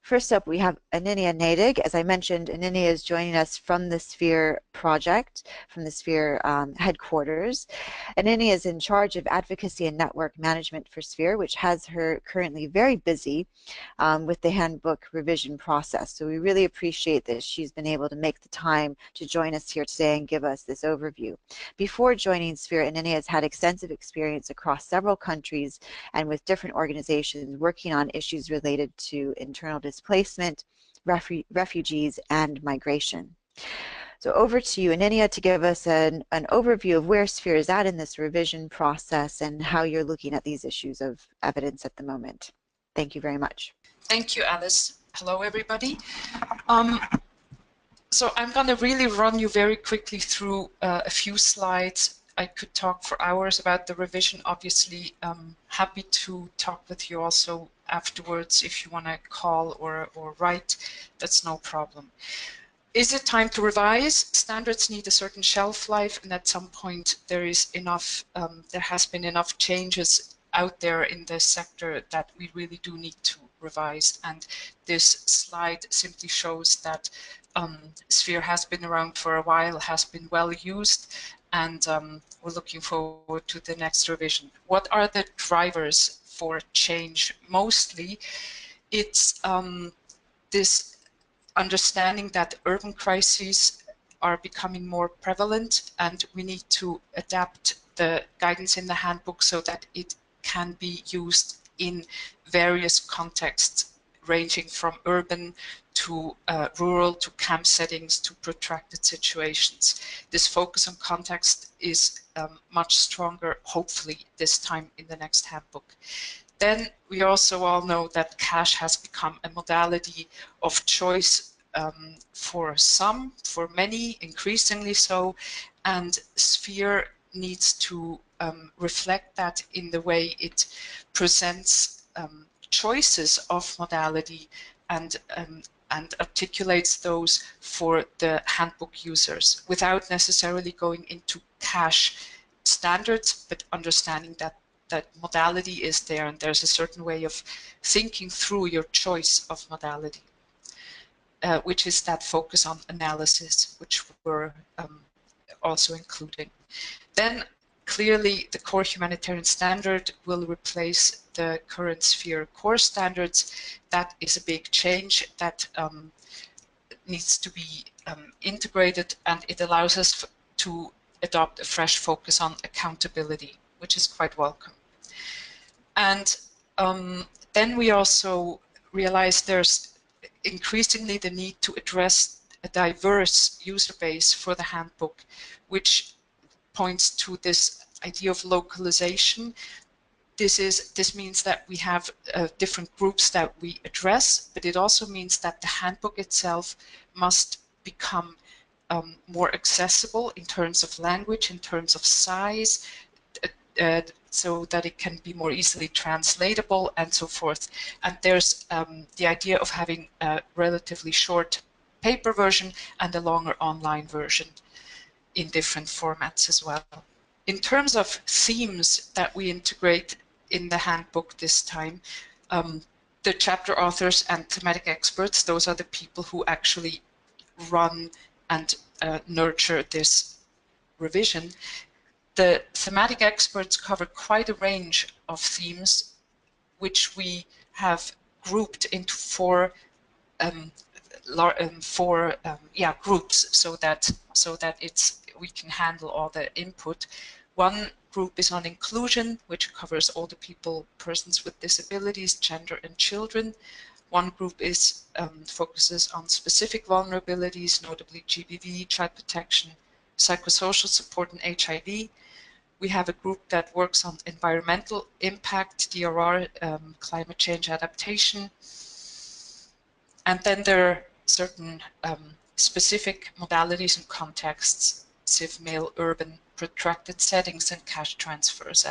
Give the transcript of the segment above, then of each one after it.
First up, we have Aninia Nadig. As I mentioned, Aninia is joining us from the Sphere project, from the Sphere headquarters. Aninia is in charge of advocacy and network management for Sphere, which has her currently very busy with the handbook revision process. So we really appreciate that she's been able to make the time to join us here today and give us this overview. Before joining Sphere, Aninia has had extensive experience across several countries and with different organizations working on issues related to internal displacement, refugees, and migration. So over to you, Aninia, to give us an overview of where Sphere is at in this revision process and how you're looking at these issues of evidence at the moment. Thank you very much. Thank you, Alice. Hello, everybody. So I'm going to really run you very quickly through a few slides. I could talk for hours about the revision. Obviously, happy to talk with you also afterwards if you want to call or write. That's no problem. Is it time to revise? Standards need a certain shelf life, and at some point there is enough. There has been enough changes out there in the sector that we really do need to revise. And this slide simply shows that Sphere has been around for a while, has been well used, and we're looking forward to the next revision. What are the drivers for change? Mostly, it's this understanding that urban crises are becoming more prevalent, and we need to adapt the guidance in the handbook so that it can be used in various contexts, ranging from urban to rural to camp settings to protracted situations. This focus on context is much stronger, hopefully, this time in the next handbook. Then we also all know that cash has become a modality of choice for some, for many, increasingly so, and Sphere needs to reflect that in the way it presents choices of modality and articulates those for the handbook users without necessarily going into cash standards, but understanding that modality is there and there's a certain way of thinking through your choice of modality, which is that focus on analysis, which we're also including. Then clearly the core humanitarian standard will replace the current Sphere core standards. That is a big change that needs to be integrated, and it allows us to adopt a fresh focus on accountability, which is quite welcome. And then we also realize there's increasingly the need to address a diverse user base for the handbook, which points to this idea of localization. This means that we have different groups that we address, but it also means that the handbook itself must become more accessible in terms of language, in terms of size, so that it can be more easily translatable and so forth. And there's the idea of having a relatively short paper version and a longer online version in different formats as well. In terms of themes that we integrate in the handbook this time, the chapter authors and thematic experts, those are the people who actually run and nurture this revision. The thematic experts cover quite a range of themes, which we have grouped into four groups so that we can handle all the input. One group is on inclusion, which covers all the persons with disabilities, gender, and children. One group is focuses on specific vulnerabilities, notably GBV, child protection, psychosocial support, and HIV. We have a group that works on environmental impact, DRR, climate change adaptation. And then there are certain specific modalities and contexts, civ, male, urban, protracted settings, and cash transfers,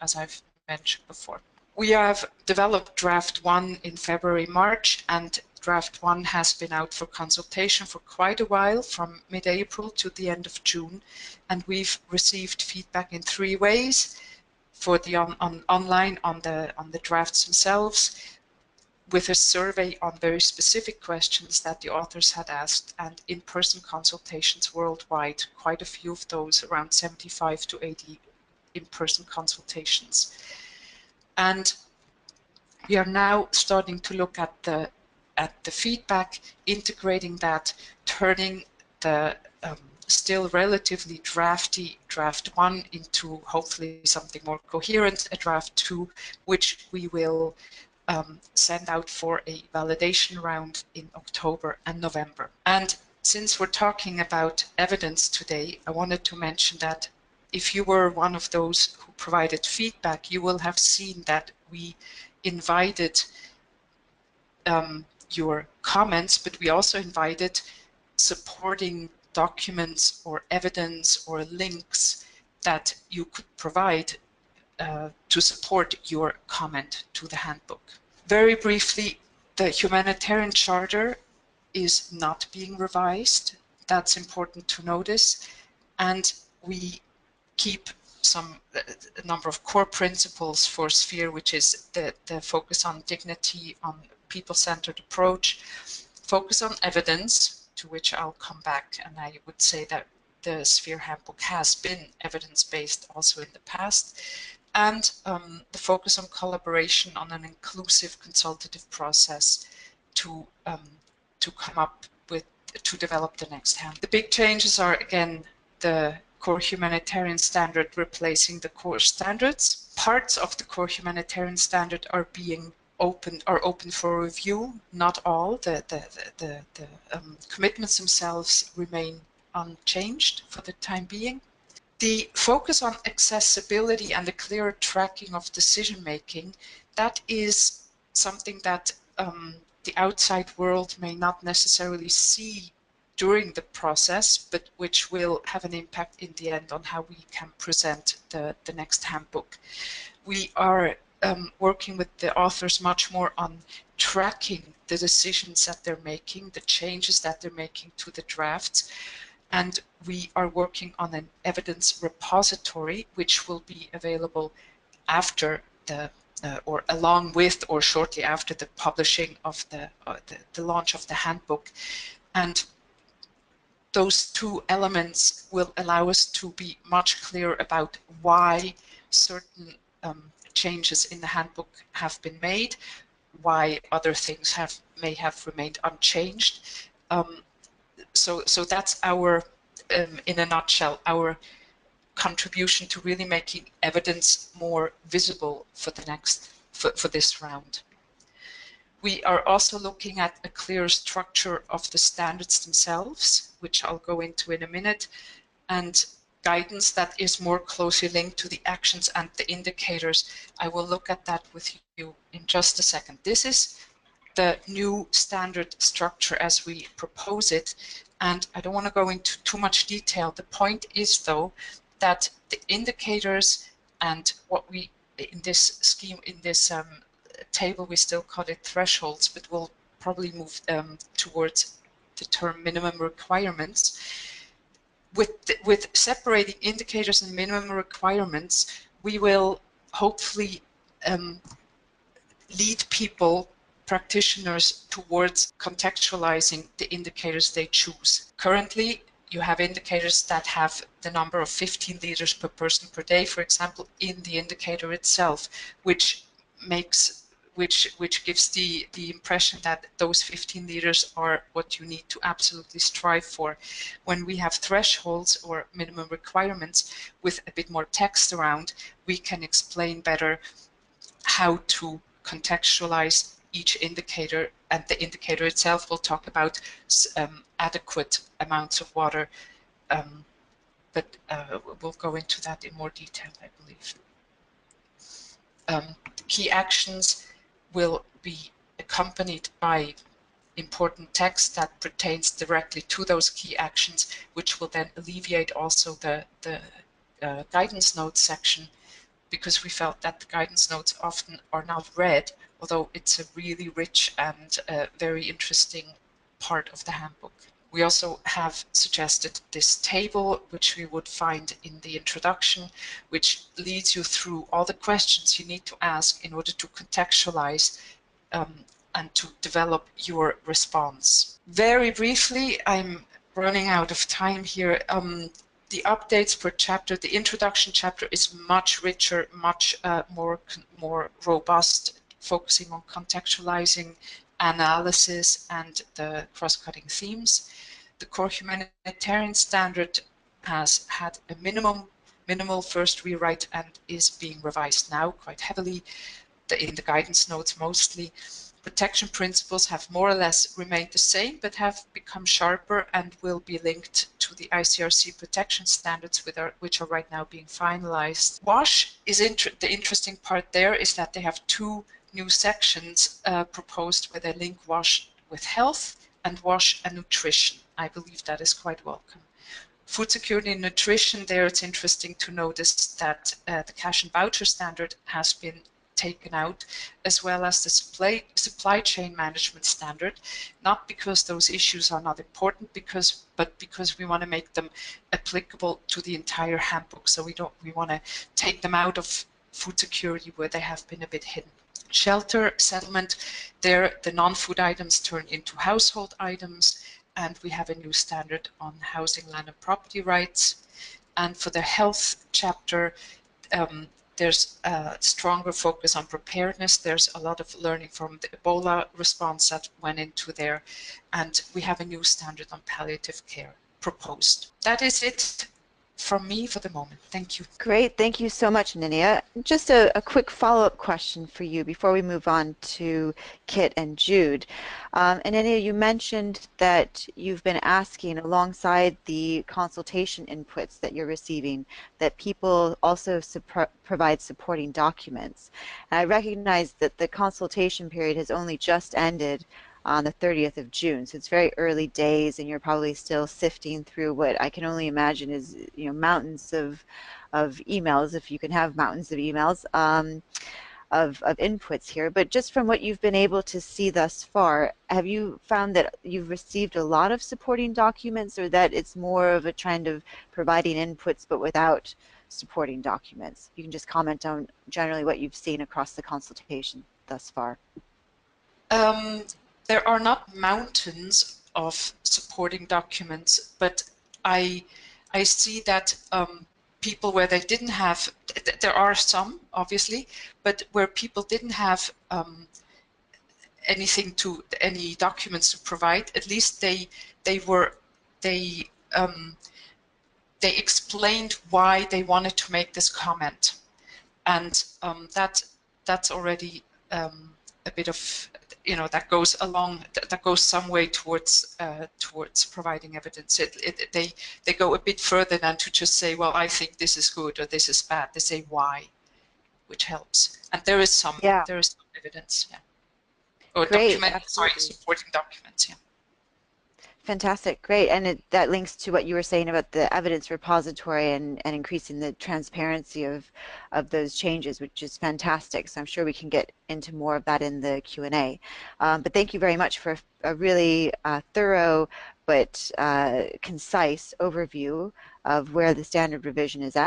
as I've mentioned before. We have developed draft 1 in February, March, and draft 1 has been out for consultation for quite a while, from mid-April to the end of June, and we've received feedback in 3 ways: for the online on the drafts themselves, with a survey on very specific questions that the authors had asked, and in-person consultations worldwide, quite a few of those, around 75 to 80 in-person consultations. And we are now starting to look at the feedback, integrating that, turning the still relatively drafty draft 1 into hopefully something more coherent, a draft 2, which we will send out for a validation round in October and November. And since we're talking about evidence today, I wanted to mention that if you were one of those who provided feedback, you will have seen that we invited your comments, but we also invited supporting documents or evidence or links that you could provide to support your comment to the handbook. Very briefly, the humanitarian charter is not being revised. That's important to notice. And we keep a number of core principles for Sphere, which is the focus on dignity, on people-centered approach, focus on evidence, to which I'll come back, and I would say that the Sphere handbook has been evidence-based also in the past, and the focus on collaboration, on an inclusive consultative process to come up with, to develop the next handbook. The big changes are, again, the core humanitarian standard replacing the core standards. Parts of the core humanitarian standard are being open for review. Not all. The commitments themselves remain unchanged for the time being. The focus on accessibility and the clearer tracking of decision making, that is something that the outside world may not necessarily see during the process, but which will have an impact in the end on how we can present the next handbook. We are working with the authors much more on tracking the decisions that they're making, the changes that they're making to the drafts, and we are working on an evidence repository which will be available after the or along with or shortly after the publishing of the launch of the handbook. And those two elements will allow us to be much clearer about why certain changes in the handbook have been made, why other things may have remained unchanged. So that's our, in a nutshell, our contribution to really making evidence more visible for the next, for this round. We are also looking at a clear structure of the standards themselves, which I'll go into in a minute, and guidance that is more closely linked to the actions and the indicators. I will look at that with you in just a second. This is the new standard structure as we propose it, and I don't want to go into too much detail. The point is, though, that the indicators and what we, in this scheme, in this table, we still call it thresholds, but we'll probably move towards the term minimum requirements. With separating indicators and minimum requirements, we will hopefully lead people, practitioners, towards contextualizing the indicators they choose. Currently, you have indicators that have the number of 15 liters per person per day, for example, in the indicator itself, which gives the impression that those 15 liters are what you need to absolutely strive for. When we have thresholds or minimum requirements with a bit more text around, we can explain better how to contextualize each indicator, and the indicator itself will talk about adequate amounts of water, but we'll go into that in more detail, I believe. Key actions will be accompanied by important text that pertains directly to those key actions, which will then alleviate also the guidance notes section, because we felt that the guidance notes often are not read, although it's a really rich and very interesting part of the handbook. We also have suggested this table, which we would find in the introduction, which leads you through all the questions you need to ask in order to contextualize and to develop your response. Very briefly, I'm running out of time here. The updates per chapter, the introduction chapter is much richer, much more robust, focusing on contextualizing analysis and the cross-cutting themes. The core humanitarian standard has had a minimal first rewrite and is being revised now quite heavily in the guidance notes mostly. Protection principles have more or less remained the same, but have become sharper and will be linked to the ICRC protection standards, which are right now being finalized. WASH is the interesting part there is that they have two new sections proposed where they link WASH with health and WASH and nutrition. I believe that is quite welcome. Food security and nutrition, there it's interesting to notice that the cash and voucher standard has been taken out, as well as the supply chain management standard, not because those issues are not important, but because we want to make them applicable to the entire handbook. So we want to take them out of food security where they have been a bit hidden. Shelter settlement, there the non-food items turn into household items, and we have a new standard on housing, land and property rights. And for the health chapter, there's a stronger focus on preparedness. There's a lot of learning from the Ebola response that went into there. And we have a new standard on palliative care proposed. That is it from me for the moment. Thank you. Great. Thank you so much, Aninia. Just a quick follow-up question for you before we move on to Kit and Jude. Aninia, you mentioned that you've been asking alongside the consultation inputs that you're receiving that people also provide supporting documents. And I recognize that the consultation period has only just ended on the 30th of June. So it's very early days and you're probably still sifting through what I can only imagine is, mountains of emails, if you can have mountains of emails, of inputs here. But just from what you've been able to see thus far, have you found that you've received a lot of supporting documents, or that it's more of a trend of providing inputs but without supporting documents? You can just comment on generally what you've seen across the consultation thus far. There are not mountains of supporting documents, but I see that people where they didn't have, there are some obviously, but where people didn't have any documents to provide, at least they explained why they wanted to make this comment, and that's already a bit of, that goes some way towards providing evidence. They go a bit further than to just say, well, I think this is good or this is bad. They say why, which helps. And there is some evidence, yeah, or Great, absolutely. supporting documents, yeah. Fantastic, great. And that links to what you were saying about the evidence repository and increasing the transparency of those changes, which is fantastic. So I'm sure we can get into more of that in the Q&A. But thank you very much for a really thorough but concise overview of where the standard revision is at.